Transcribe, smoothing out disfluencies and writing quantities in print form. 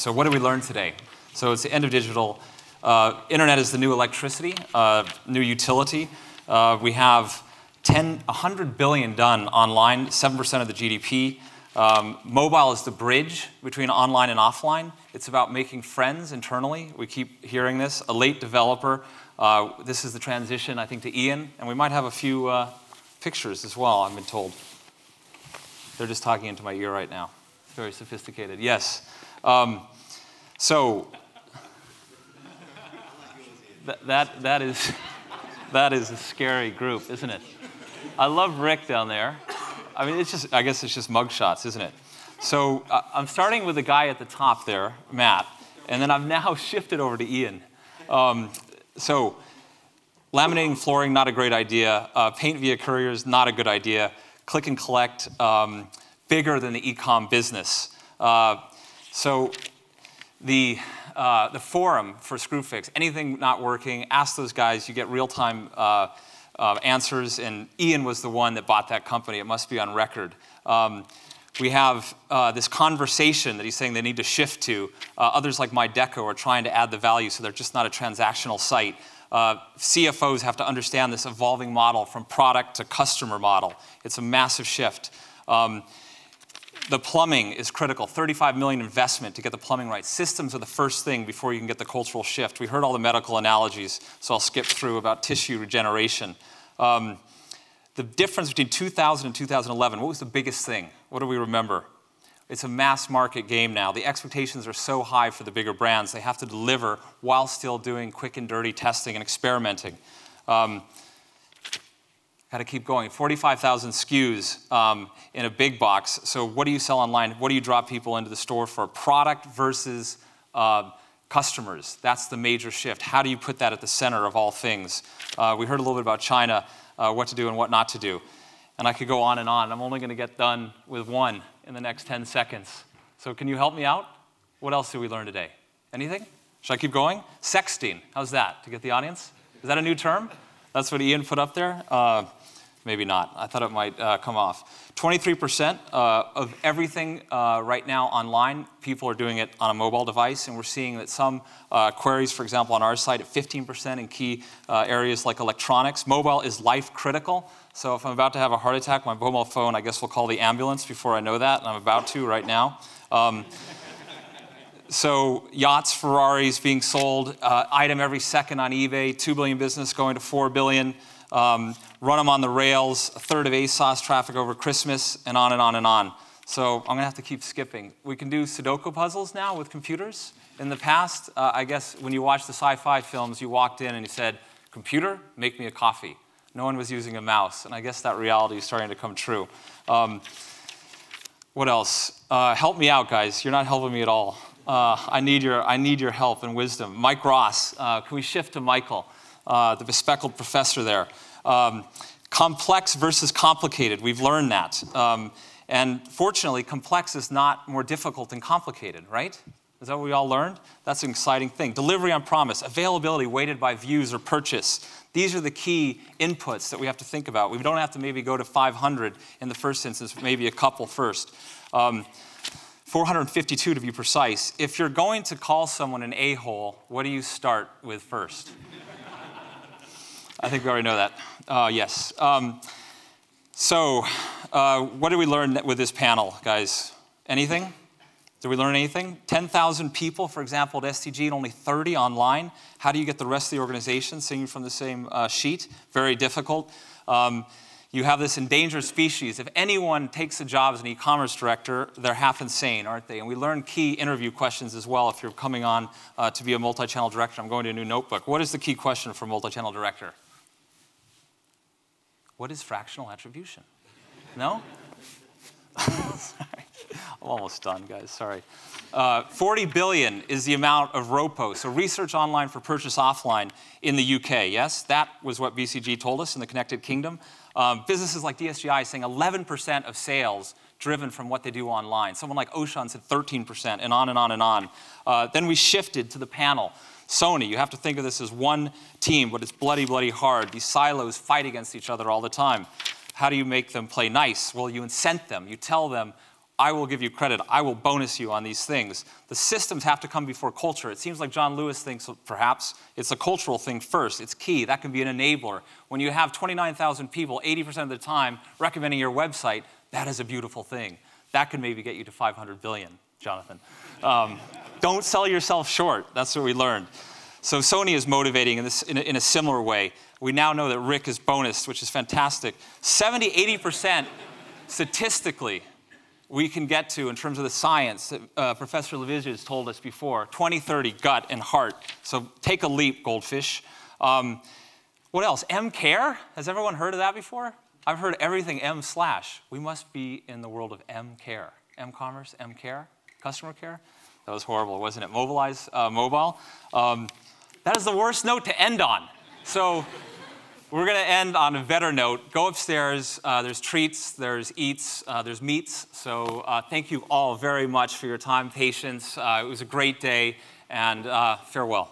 So what did we learn today? So it's the end of digital. Internet is the new electricity, new utility. We have 100 billion done online, 7% of the GDP. Mobile is the bridge between online and offline. It's about making friends internally. We keep hearing this. A late developer. This is the transition, I think, to Ian. And we might have a few pictures as well, I've been told. They're just talking into my ear right now. Very sophisticated. Yes. So that is a scary group, isn't it? I love Rick down there. I mean, I guess it's just mugshots, isn't it? So I'm starting with the guy at the top there, Matt, and then I've now shifted over to Ian. So laminating flooring, not a great idea. Paint via couriers, not a good idea. Click and collect, bigger than the e-com business. So the forum for Screwfix, anything not working, ask those guys. You get real-time answers, and Ian was the one that bought that company. It must be on record. We have this conversation that he's saying they need to shift to. Others like MyDeco are trying to add the value, so they're just not a transactional site. CFOs have to understand this evolving model from product to customer model. It's a massive shift. The plumbing is critical. $35 million investment to get the plumbing right. Systems are the first thing before you can get the cultural shift. We heard all the medical analogies, so I'll skip through about tissue regeneration. The difference between 2000 and 2011, what was the biggest thing? What do we remember? It's a mass market game now. The expectations are so high for the bigger brands. They have to deliver while still doing quick and dirty testing and experimenting. Got to keep going. 45,000 SKUs in a big box. So what do you sell online? What do you drop people into the store for? Product versus customers. That's the major shift. How do you put that at the center of all things? We heard a little bit about China, what to do and what not to do. And I could go on and on. I'm only going to get done with one in the next 10 seconds. So can you help me out? What else did we learn today? Anything? Should I keep going? Sexting. How's that? To get the audience? Is that a new term? That's what Ian put up there? Maybe not. I thought it might come off. 23% of everything right now online, people are doing it on a mobile device, and we're seeing that some queries, for example, on our site at 15% in key areas like electronics. Mobile is life critical, so if I'm about to have a heart attack, my mobile phone, I guess will call the ambulance before I know that, and I'm about to right now. So yachts, Ferraris being sold, item every second on eBay, 2 billion business going to 4 billion. Run them on the rails, a third of ASOS traffic over Christmas, and on and on and on. So I'm going to have to keep skipping. We can do Sudoku puzzles now with computers. In the past, I guess when you watched the sci-fi films, you walked in and you said, "Computer, make me a coffee." No one was using a mouse, and I guess that reality is starting to come true. What else? Help me out, guys. You're not helping me at all. I need your help and wisdom. Mike Ross, can we shift to Michael? The bespectacled professor there. Complex versus complicated, we've learned that. And fortunately, complex is not more difficult than complicated, right? Is that what we all learned? That's an exciting thing. Delivery on promise, availability weighted by views or purchase. These are the key inputs that we have to think about. We don't have to maybe go to 500 in the first instance, maybe a couple first. 452 to be precise. If you're going to call someone an a-hole, what do you start with first? I think we already know that. Yes. So what did we learn with this panel, guys? Anything? Did we learn anything? 10,000 people, for example, at STG, and only 30 online. How do you get the rest of the organization singing from the same sheet? Very difficult. You have this endangered species. If anyone takes a job as an e-commerce director, they're half insane, aren't they? And we learn key interview questions as well if you're coming on to be a multi-channel director. I'm going to a new notebook. What is the key question for a multi-channel director? What is fractional attribution? No? Sorry. I'm almost done, guys. Sorry. 40 billion is the amount of ROPO, so research online for purchase offline in the UK, yes? That was what BCG told us in the Connected Kingdom. Businesses like DSGI saying 11% of sales driven from what they do online. Someone like Oshan said 13%, and on and on and on. Then we shifted to the panel. Sony, you have to think of this as one team, but it's bloody, bloody hard. These silos fight against each other all the time. How do you make them play nice? Well, you incent them. You tell them I will give you credit. I will bonus you on these things. The systems have to come before culture. It seems like John Lewis thinks perhaps it's a cultural thing first. It's key. That can be an enabler. When you have 29,000 people 80% of the time recommending your website, that is a beautiful thing. That can maybe get you to 500 billion, Jonathan. Don't sell yourself short. That's what we learned. So Sony is motivating in a similar way. We now know that Rick is bonused, which is fantastic. 70, 80% statistically we can get to in terms of the science that Professor Levizia has told us before. 2030, gut and heart. So take a leap, goldfish. What else? M-Care? Has everyone heard of that before? I've heard everything M/. We must be in the world of M-Care. M-commerce, M-Care, customer care. That was horrible, wasn't it? Mobilize Mobile. That is the worst note to end on. So we're going to end on a better note. Go upstairs. There's treats, there's eats, there's meats. So thank you all very much for your time, patience. It was a great day, and farewell.